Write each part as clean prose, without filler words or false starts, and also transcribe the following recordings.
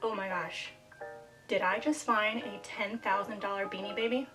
Oh my gosh, did I just find a $10,000 Beanie Baby?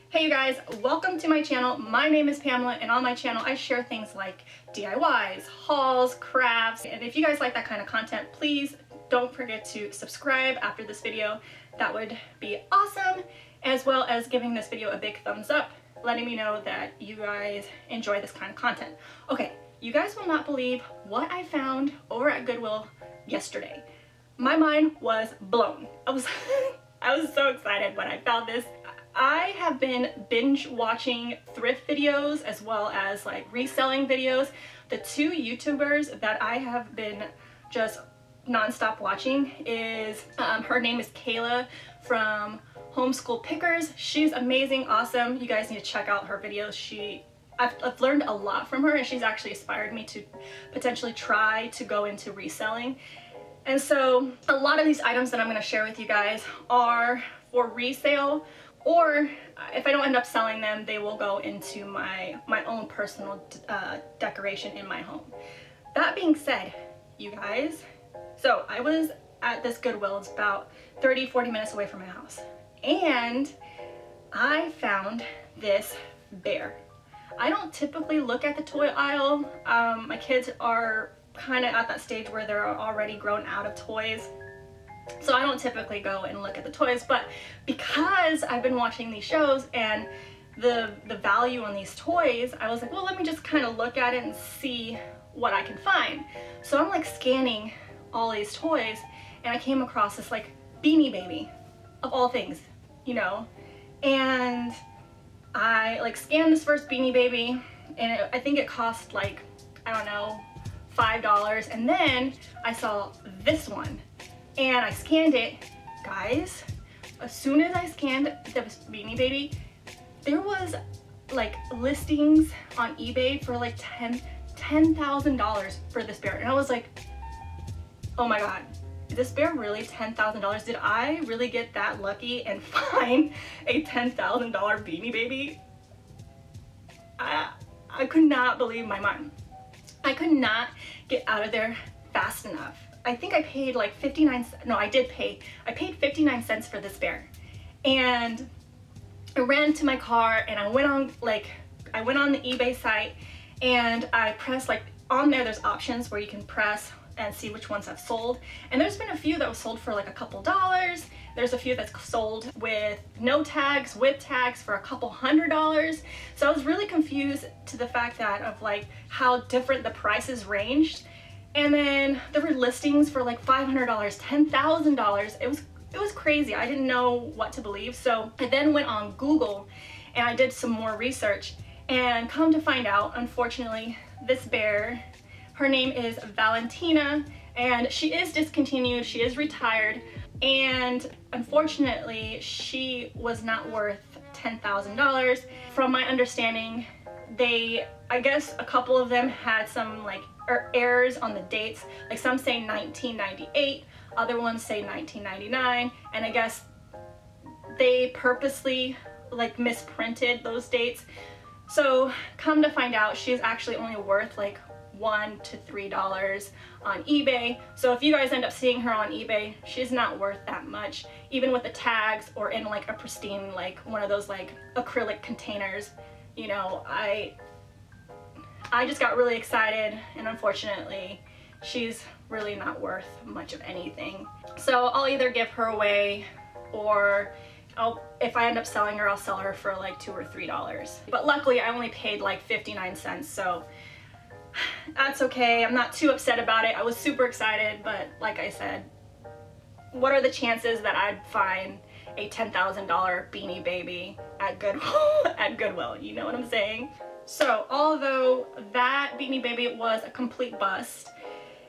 Hey you guys, welcome to my channel. My name is Pamela, and on my channel I share things like DIYs, hauls, crafts, and if you guys like that kind of content, please don't forget to subscribe after this video. That would be awesome, as well as giving this video a big thumbs up, letting me know that you guys enjoy this kind of content. Okay, you guys will not believe what I found over at Goodwill yesterday. My mind was blown. I was so excited when I found this. I have been binge watching thrift videos as well as like reselling videos. The two YouTubers that I have been just non-stop watching is, her name is Kayla from Homeschool Pickers. She's amazing, awesome. You guys need to check out her videos. I've learned a lot from her, and she's actually inspired me to potentially try to go into reselling. And so a lot of these items that I'm going to share with you guys are for resale, or if I don't end up selling them, they will go into my own personal decoration in my home. That being said, you guys, so I was at this Goodwill. It's about 30-40 minutes away from my house, and I found this bear. I don't typically look at the toy aisle. My kids are kind of at that stage where they're already grown out of toys, so I don't typically go and look at the toys, but because I've been watching these shows and the value on these toys, I was like, well, let me just kind of look at it and see what I can find. So I'm like scanning all these toys, and I came across this like Beanie Baby, of all things, you know, and I like scanned this first Beanie Baby, and I think it cost like, I don't know, $5, and then I saw this one and I scanned it. Guys, as soon as I scanned the Beanie Baby, there was like listings on eBay for like $10,000 for this bear, and I was like, oh my god, is this bear really $10,000? Did I really get that lucky and find a $10,000 Beanie Baby? I could not believe my mind. I could not get out of there fast enough. I think I paid like 59 cents. No, I paid 59 cents for this bear. And I ran to my car and I went on the eBay site, and I pressed like, on there's options where you can press and see which ones have sold. And there's been a few that was sold for like a couple dollars. There's a few that's sold with no tags, with tags for a couple $100s. So I was really confused to the fact that of like how different the prices ranged. And then there were listings for like $500, $10,000. It was crazy. I didn't know what to believe. So I then went on Google and I did some more research, and come to find out, unfortunately, this bear, her name is Valentina, and she is discontinued. She is retired, and unfortunately she was not worth $10,000. From my understanding, I guess a couple of them had some like errors on the dates. Like some say 1998, other ones say 1999, and I guess they purposely like misprinted those dates. So come to find out, she's actually only worth like $1 to $3 on eBay. So if you guys end up seeing her on eBay, she's not worth that much, even with the tags or in like a pristine, like one of those like acrylic containers. You know, I just got really excited, and unfortunately she's really not worth much of anything. So I'll either give her away, or if I end up selling her, I'll sell her for like $2 or $3. But luckily I only paid like 59 cents, so that's okay. I'm not too upset about it. I was super excited, but like I said, what are the chances that I'd find a $10,000 Beanie Baby at Goodwill? You know what I'm saying? So although that Beanie Baby was a complete bust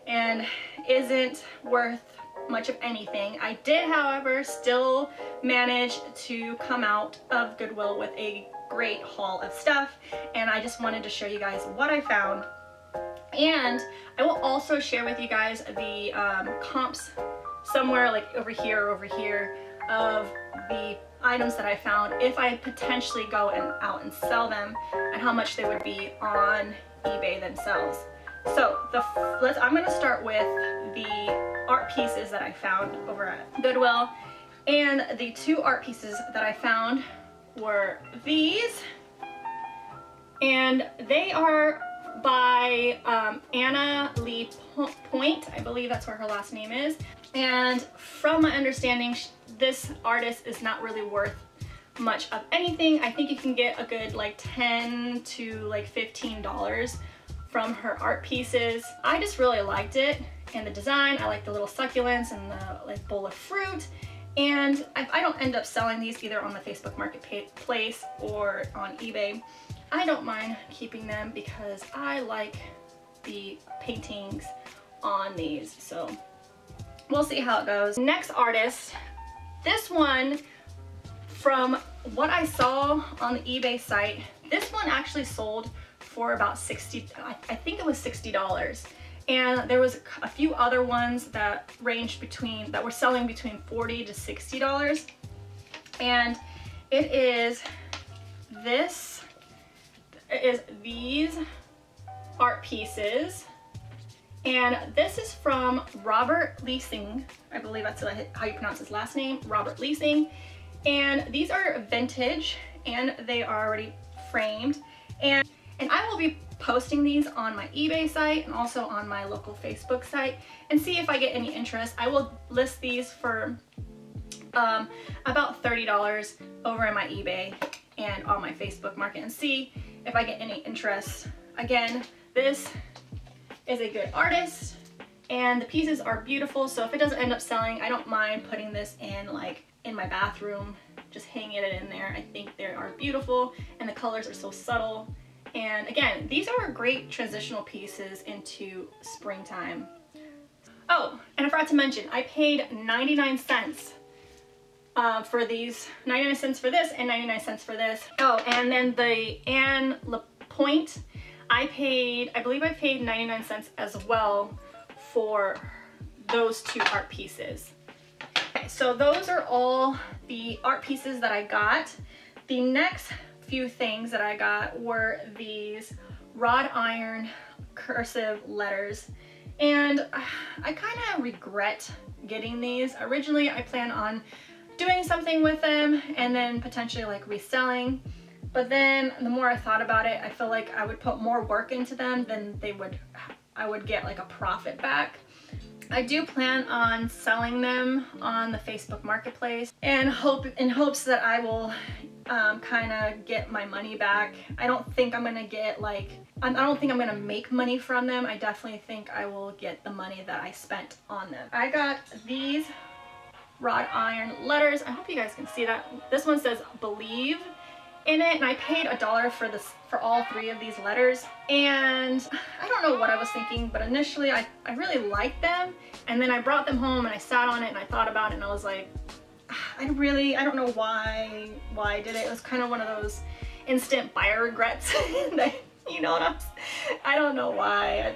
and isn't worth much of anything, I did, however, still manage to come out of Goodwill with a great haul of stuff, and I just wanted to show you guys what I found. And I will also share with you guys the comps somewhere like over here of the items that I found if I potentially go out and sell them, and how much they would be on eBay themselves. So I'm going to start with the art pieces that I found over at Goodwill. And the two art pieces that I found were these, and they are by Anna Lee Point. I believe that's what her last name is. And from my understanding, this artist is not really worth much of anything. I think you can get a good like $10 to like $15 from her art pieces. I just really liked it and the design. I like the little succulents and the like bowl of fruit. And if I don't end up selling these either on the Facebook Marketplace or on eBay, I don't mind keeping them because I like the paintings on these. So we'll see how it goes. Next artist, this one, from what I saw on the eBay site, this one actually sold for about I think it was $60. And there was a few other ones that were selling between $40 to $60. And it is these art pieces. And this is from Robert Leasing. I believe that's how you pronounce his last name, Robert Leasing. And these are vintage and they are already framed. And I will be posting these on my eBay site and also on my local Facebook site and see if I get any interest. I will list these for about $30 over in my eBay and on my Facebook market and see if I get any interest. Again, this is a good artist and the pieces are beautiful, so if it doesn't end up selling, I don't mind putting this in like in my bathroom, just hanging it in there. I think they are beautiful and the colors are so subtle. And again, these are great transitional pieces into springtime. Oh, and I forgot to mention, I paid 99 cents for these, 99 cents for this and 99 cents for this. Oh, and then the Anne Lapointe, I believe I paid 99 cents as well for those two art pieces. Okay, so those are all the art pieces that I got. The next few things that I got were these wrought iron cursive letters, and I kind of regret getting these. Originally I planned on doing something with them and then potentially like reselling, but then the more I thought about it, I feel like I would put more work into them than I would get like a profit back. I do plan on selling them on the Facebook Marketplace in hopes that I will kind of get my money back. I don't think I'm gonna get like, I don't think I'm gonna make money from them. I definitely think I will get the money that I spent on them. I got these wrought iron letters. I hope you guys can see that. This one says Believe in it, and I paid $1 for all three of these letters. And I don't know what I was thinking, but initially I really liked them, and then I brought them home and I sat on it and I thought about it and I was like, I don't know why I did it. It was kind of one of those instant buyer regrets that, you know what I don't know why.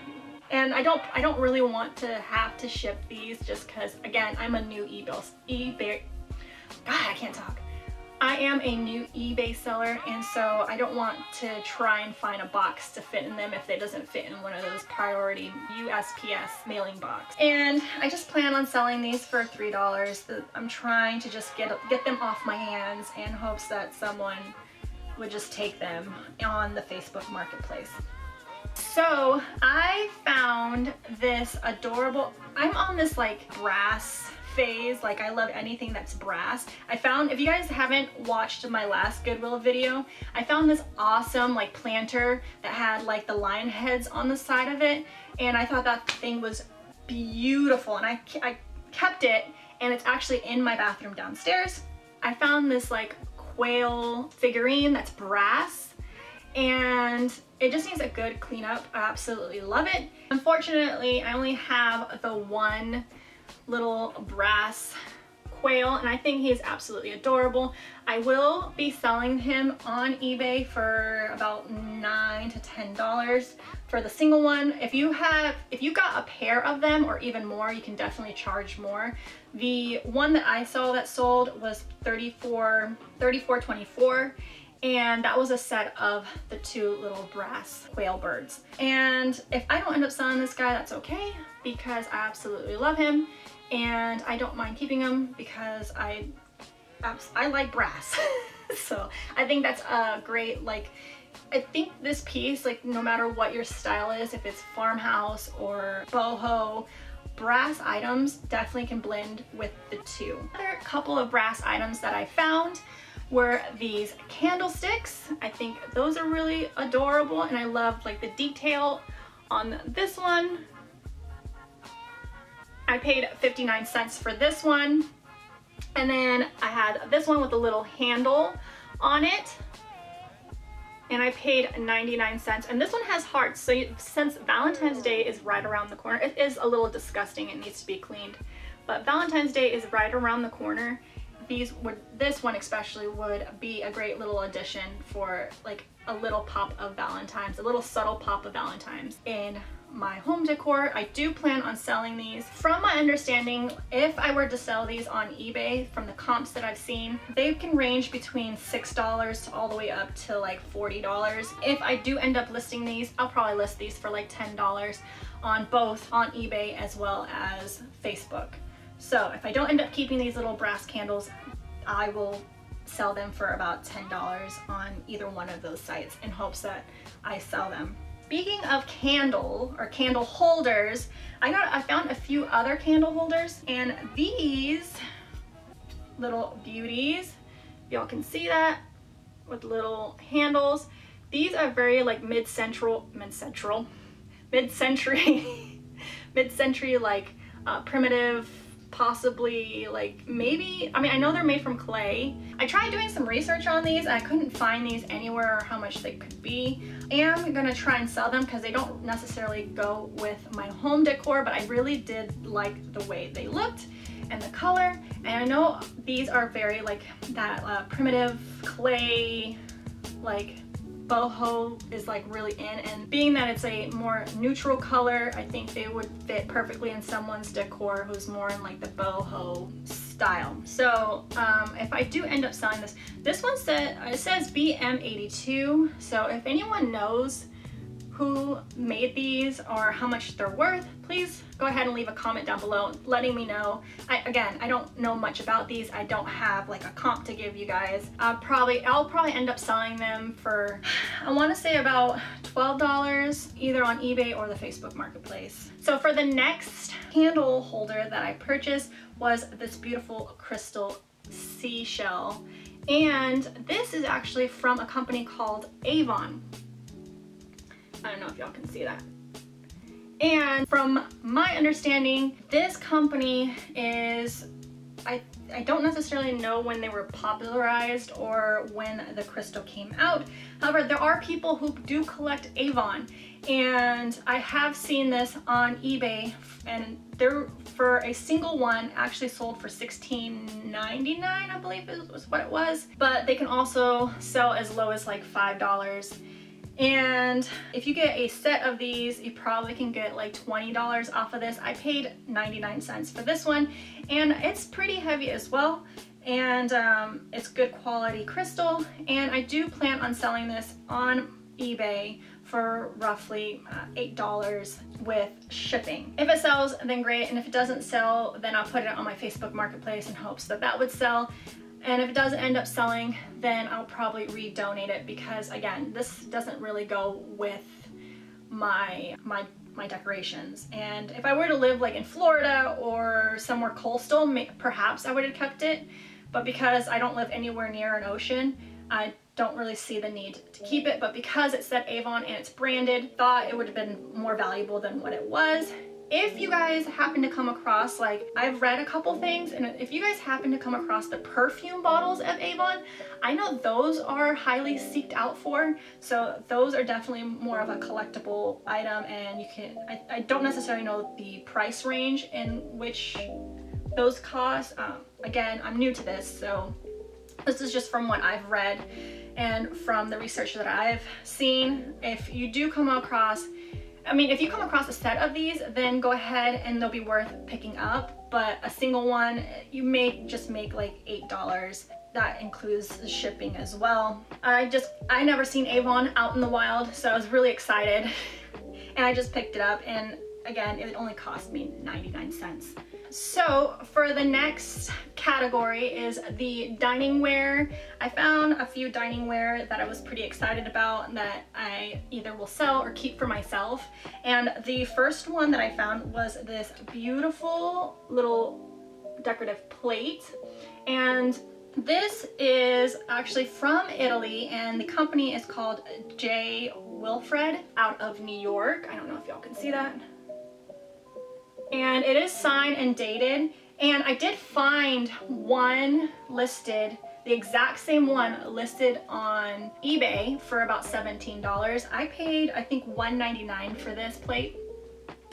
And I don't really want to have to ship these just because, again, I'm a new eBay, God, I can't talk. I am a new eBay seller, and so I don't want to try and find a box to fit in them if it doesn't fit in one of those priority USPS mailing box. And I just plan on selling these for $3. I'm trying to just get them off my hands in hopes that someone would just take them on the Facebook Marketplace. So I found this adorable, I'm on this like brass phase, like I love anything that's brass. I found, if you guys haven't watched my last Goodwill video, I found this awesome like planter that had like the lion heads on the side of it, and I thought that thing was beautiful, and I kept it, and it's actually in my bathroom downstairs. I found this like quail figurine that's brass, and it just needs a good cleanup. I absolutely love it. Unfortunately, I only have the one little brass quail, and I think he is absolutely adorable. I will be selling him on eBay for about $9 to $10 for the single one. If you got a pair of them or even more, you can definitely charge more. The one that I saw that sold was $34.24, and that was a set of the 2 little brass quail birds. And if I don't end up selling this guy, that's okay, because I absolutely love him and I don't mind keeping him because I like brass. So I think that's a great, like, I think this piece, like, no matter what your style is, if it's farmhouse or boho, brass items definitely can blend with the 2. Another couple of brass items that I found were these candlesticks. I think those are really adorable, and I love, like, the detail on this one. I paid 59 cents for this one, and then I had this one with a little handle on it, and I paid 99 cents. And this one has hearts, so since Valentine's Day is right around the corner, it is a little disgusting, it needs to be cleaned, but Valentine's Day is right around the corner. This one especially would be a great little addition for, like, a little pop of Valentine's, a little subtle pop of Valentine's in my home decor. I do plan on selling these. From my understanding, if I were to sell these on eBay, from the comps that I've seen, they can range between $6 to all the way up to like $40. If I do end up listing these, I'll probably list these for like $10 on both on eBay as well as Facebook. So if I don't end up keeping these little brass candles, I will sell them for about $10 on either one of those sites in hopes that I sell them. Speaking of candle or candle holders, I found a few other candle holders, and these little beauties, y'all can see that, with little handles. These are very like mid-century like primitive, possibly like maybe, I mean, I know they're made from clay. I tried doing some research on these and I couldn't find these anywhere or how much they could be. I am gonna try and sell them because they don't necessarily go with my home decor, but I really did like the way they looked and the color. And I know these are very like that primitive clay, like boho is like really in, and being that it's a more neutral color, I think they would fit perfectly in someone's decor who's more in like the boho style. So if I do end up selling this one says BM82, so if anyone knows who made these or how much they're worth, please go ahead and leave a comment down below letting me know. Again, I don't know much about these. I don't have like a comp to give you guys. I'll probably end up selling them for, I want to say about $12 either on eBay or the Facebook Marketplace. So for the next candle holder that I purchased was this beautiful crystal seashell, and this is actually from a company called Avon. I don't know if y'all can see that. And from my understanding, this company is, I don't necessarily know when they were popularized or when the crystal came out. However, there are people who do collect Avon, and I have seen this on eBay, and they're, for a single one, actually sold for $16.99, I believe was what it was. But they can also sell as low as like $5. And if you get a set of these, you probably can get like $20 off of this. I paid 99 cents for this one, and it's pretty heavy as well, and it's good quality crystal, and I do plan on selling this on eBay for roughly $8 with shipping. If it sells, then great, and if it doesn't sell, then I'll put it on my Facebook Marketplace in hopes that that would sell. And if it doesn't end up selling, then I'll probably redonate it, because again, this doesn't really go with my decorations. And if I were to live like in Florida or somewhere coastal, perhaps I would have kept it. But because I don't live anywhere near an ocean, I don't really see the need to keep it. But because it said Avon and it's branded, thought it would have been more valuable than what it was. If you guys happen to come across, like, I've read a couple things, and if you guys happen to come across the perfume bottles of Avon, I know those are highly seeked out for, so those are definitely more of a collectible item, and you can, I don't necessarily know the price range in which those cost. again, I'm new to this, so this is just from what I've read and from the research that I've seen. If you do come across, I mean, if you come across a set of these, then go ahead and they'll be worth picking up. But a single one, you may just make like $8. That includes the shipping as well. I never seen Avon out in the wild, so I was really excited. And I just picked it up, and again, it only cost me 99 cents. So for the next category is the Diningwear. I found a few Diningwear that I was pretty excited about that I either will sell or keep for myself. And the first one that I found was this beautiful little decorative plate. And this is actually from Italy, and the company is called J. Wilfred out of New York. I don't know if y'all can see that. And it is signed and dated, and I did find one listed, the exact same one listed on eBay for about $17. I paid, I think, $1.99 for this plate.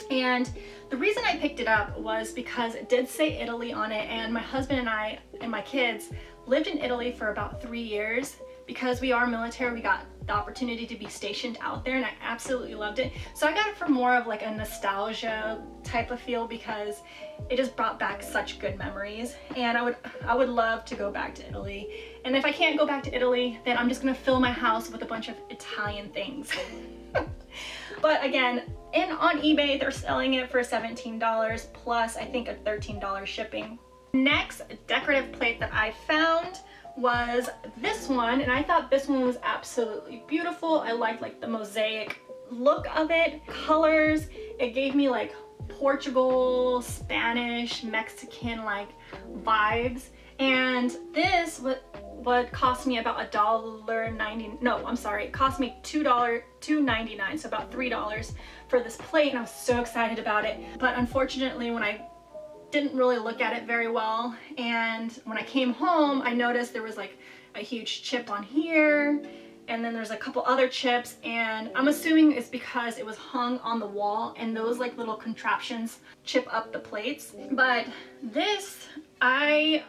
And the reason I picked it up was because it did say Italy on it, and my husband and I and my kids lived in Italy for about 3 years. Because we are military, we got the opportunity to be stationed out there, and I absolutely loved it. So I got it for more of like a nostalgia type of feel, because it just brought back such good memories, and I would love to go back to Italy. And if I can't go back to Italy, then I'm just gonna fill my house with a bunch of Italian things. But again, on eBay, they're selling it for $17 plus I think a $13 shipping. Next decorative plate that I found was this one, and I thought this one was absolutely beautiful. I liked like the mosaic look of it, colors. It gave me like Portugal, Spanish, Mexican like vibes. And this would cost me about $1.90. No, I'm sorry, it cost me $2.99, so about $3 for this plate, and I was so excited about it. But unfortunately, when I didn't really look at it very well, and when I came home, I noticed there was like a huge chip on here, and then there's a couple other chips, and I'm assuming it's because it was hung on the wall, and those like little contraptions chip up the plates. But this, I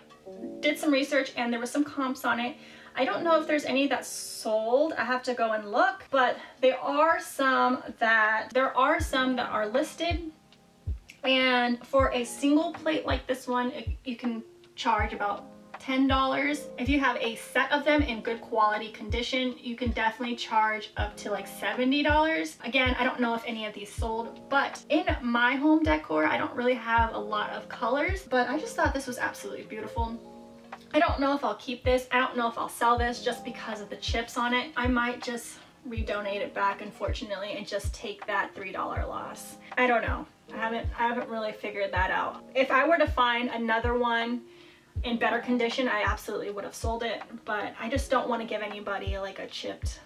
did some research, and there was some comps on it. I don't know if there's any that's sold. I have to go and look, but there are some that are listed. And for a single plate like this one, you can charge about $10. If you have a set of them in good quality condition, you can definitely charge up to like $70. Again, I don't know if any of these sold, but in my home decor, I don't really have a lot of colors, but I just thought this was absolutely beautiful. I don't know if I'll keep this. I don't know if I'll sell this just because of the chips on it. I might just redonate it back, unfortunately, and just take that $3 loss. I don't know. I haven't really figured that out. If I were to find another one in better condition, I absolutely would have sold it, but I just don't want to give anybody like a chipped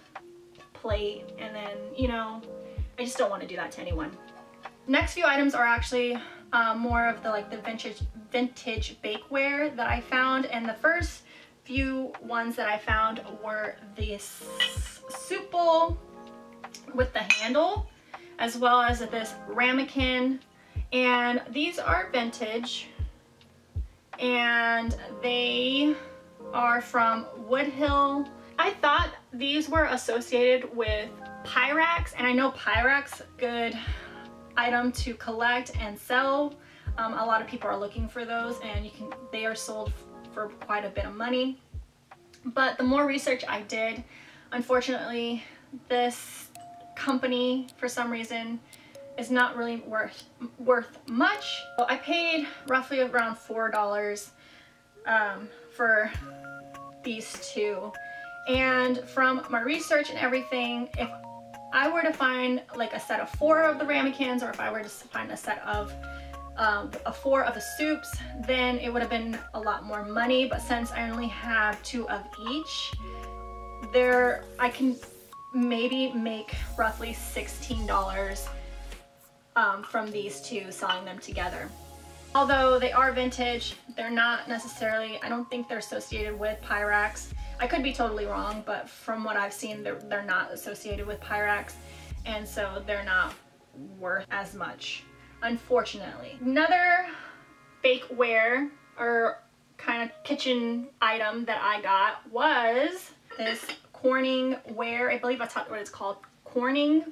plate, and then, you know, I just don't want to do that to anyone. Next few items are actually more of the vintage bakeware that I found, and the first few ones that I found were this soup bowl with the handle, as well as this ramekin, and these are vintage, and they are from Woodhill. I thought these were associated with Pyrex, and I know Pyrex, good item to collect and sell. A lot of people are looking for those, and they are sold for quite a bit of money. But the more research I did, unfortunately, this company for some reason is not really worth much. So I paid roughly around $4 for these two, and from my research and everything, if I were to find like a set of 4 of the ramekins, or if I were to find a set of 4 of the soups, then it would have been a lot more money. But since I only have 2 of each, I can maybe make roughly $16 from these two, selling them together. Although they are vintage, they're not necessarily, I don't think they're associated with Pyrex. I could be totally wrong, but from what I've seen, they're not associated with Pyrex, and so they're not worth as much, unfortunately. Another bakeware or kind of kitchen item that I got was this Corningware. I believe that's what it's called. Cornering,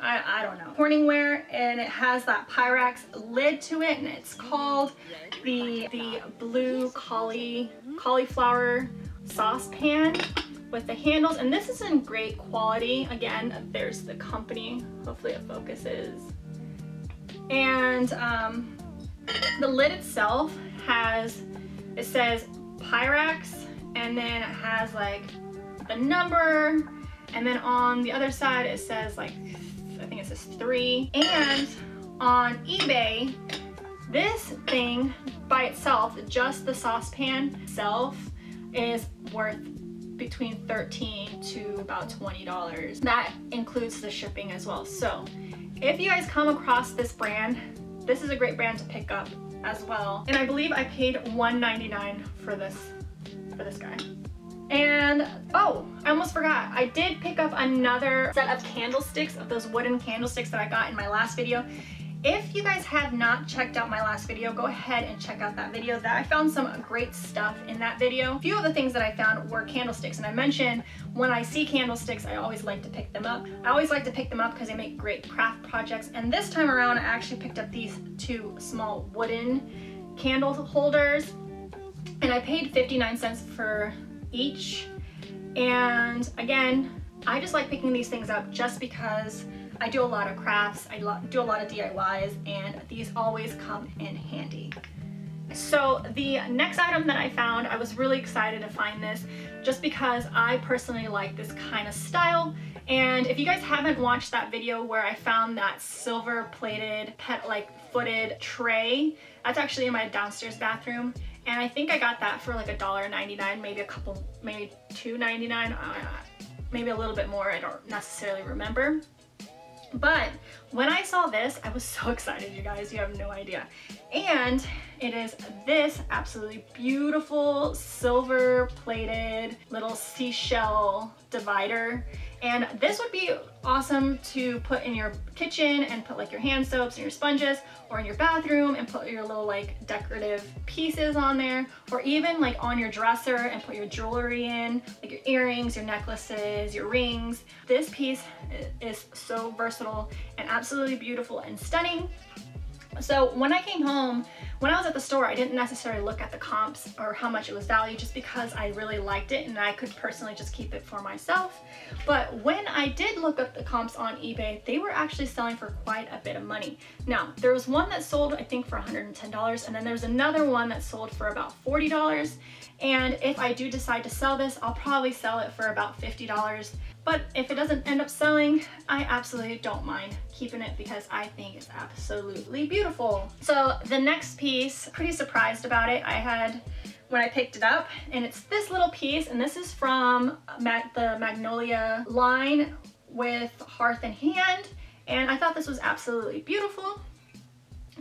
I don't know. Corningware, and it has that Pyrex lid to it, and it's called the blue cauliflower saucepan with the handles, and this is in great quality. Again, there's the company. Hopefully it focuses. And the lid itself it says Pyrex, and then it has like the number, and then on the other side it says like, I think it says 3. And on eBay, this thing by itself, just the saucepan itself, is worth between $13 to about $20. That includes the shipping as well. So if you guys come across this brand, this is a great brand to pick up as well. And I believe I paid $1.99 for this guy. And oh, I almost forgot, I did pick up another set of candlesticks, of those wooden candlesticks that I got in my last video. If you guys have not checked out my last video, go ahead and check out that video. I found some great stuff in that video. A few of the things that I found were candlesticks, and I mentioned when I see candlesticks, I always like to pick them up. I always like to pick them up because they make great craft projects, and this time around I actually picked up these 2 small wooden candle holders, and I paid 59 cents for each. And again, I just like picking these things up just because I do a lot of crafts, I do a lot of DIYs, and these always come in handy. So the next item that I found, I was really excited to find this just because I personally like this kind of style. And if you guys haven't watched that video where I found that silver plated footed tray, that's actually in my downstairs bathroom. And I think I got that for like $1.99, maybe $2.99, maybe a little bit more, I don't necessarily remember. But when I saw this, I was so excited, you guys, you have no idea. And it is this absolutely beautiful silver plated little seashell divider. And this would be awesome to put in your kitchen and put like your hand soaps and your sponges, or in your bathroom and put your little like decorative pieces on there, or even like on your dresser and put your jewelry in, like your earrings, your necklaces, your rings. This piece is so versatile and absolutely beautiful and stunning. So when I came home, when I was at the store, I didn't necessarily look at the comps or how much it was valued, just because I really liked it and I could personally just keep it for myself. But when I did look up the comps on eBay, they were actually selling for quite a bit of money. Now, there was one that sold, I think, for $110, and then there's another one that sold for about $40. And if I do decide to sell this, I'll probably sell it for about $50. But if it doesn't end up selling, I absolutely don't mind keeping it because I think it's absolutely beautiful. So the next piece, pretty surprised about it. I had when I picked it up, and it's this little piece, and this is from the Magnolia line with Hearth and Hand, and I thought this was absolutely beautiful.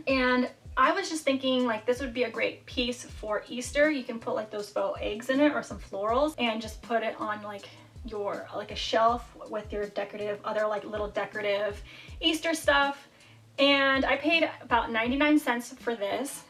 And I was just thinking like this would be a great piece for Easter. You can put like those faux eggs in it or some florals and just put it on like a shelf with your other little decorative Easter stuff. And I paid about 99 cents for this.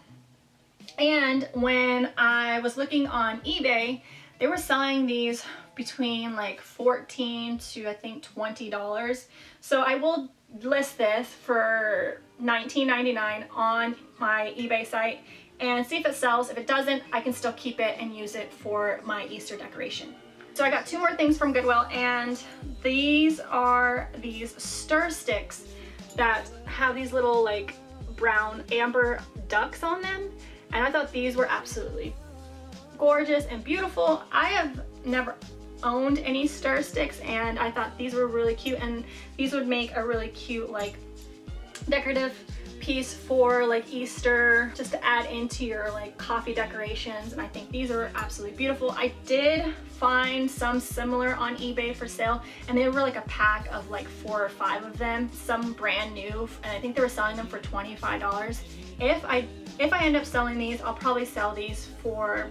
And when I was looking on eBay, they were selling these between like $14 to I think $20. So I will list this for $19.99 on my eBay site and see if it sells. If it doesn't, I can still keep it and use it for my Easter decoration. So I got 2 more things from Goodwill, and these are these stir sticks that have these little like brown amber ducks on them, and I thought these were absolutely gorgeous and beautiful. I have never owned any stir sticks, and I thought these were really cute, and these would make a really cute like decorative piece for like Easter, just to add into your like coffee decorations, and I think these are absolutely beautiful. I did find some similar on eBay for sale, and they were like a pack of like 4 or 5 of them, some brand new, and I think they were selling them for $25. If I end up selling these, I'll probably sell these for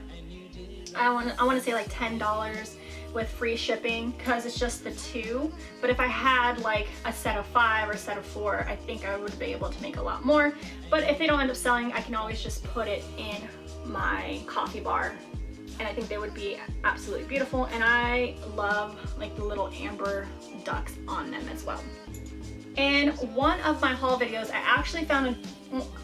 I want to say like $10, with free shipping because it's just the 2. But if I had like a set of 5 or a set of 4, I think I would be able to make a lot more. But if they don't end up selling, I can always just put it in my coffee bar, and I think they would be absolutely beautiful. And I love like the little amber ducks on them as well. In one of my haul videos, I actually found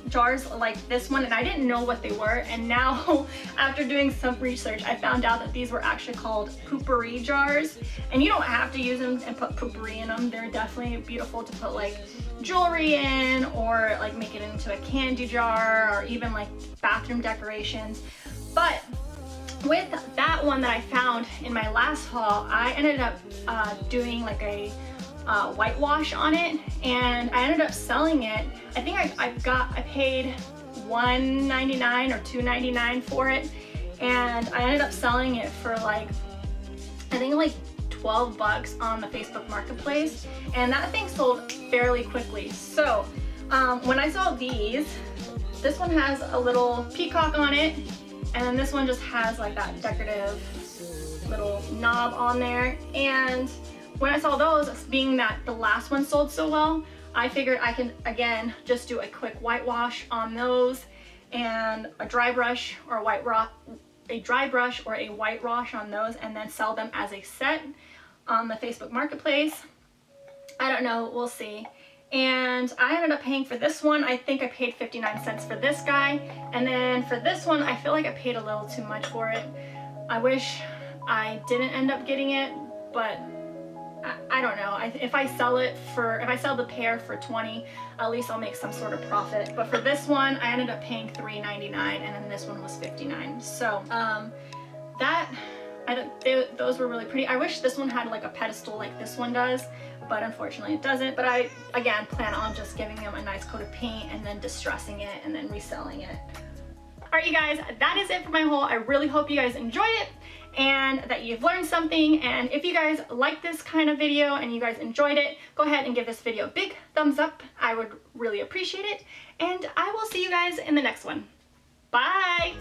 jars like this one, and I didn't know what they were, and now after doing some research, I found out that these were actually called Pottery Jars. And you don't have to use them and put potpourri in them. They're definitely beautiful to put like jewelry in, or like make it into a candy jar, or even like bathroom decorations. But with that one that I found in my last haul, I ended up doing like a whitewash on it, and I ended up selling it. I think I paid $1.99 or $2.99 for it, and I ended up selling it for like, I think like 12 bucks on the Facebook Marketplace, and that thing sold fairly quickly. So when I saw these, this one has a little peacock on it, and then this one just has like that decorative little knob on there. And when I saw those, being that the last one sold so well, I figured I can again just do a quick whitewash on those, and a dry brush or a white wash on those, and then sell them as a set on the Facebook Marketplace. I don't know, we'll see. And I ended up paying for this one, I think I paid 59 cents for this guy, and then for this one I feel like I paid a little too much for it. I wish I didn't end up getting it, but I don't know. If I sell the pair for 20, at least I'll make some sort of profit. But for this one, I ended up paying $3.99, and then this one was $59. So those were really pretty. I wish this one had like a pedestal like this one does, but unfortunately it doesn't. But I, again, plan on just giving them a nice coat of paint and then distressing it and then reselling it. Alright, you guys, that is it for my haul. I really hope you guys enjoyed it and that you've learned something. And if you guys like this kind of video and you guys enjoyed it, go ahead and give this video a big thumbs up. I would really appreciate it. And I will see you guys in the next one. Bye!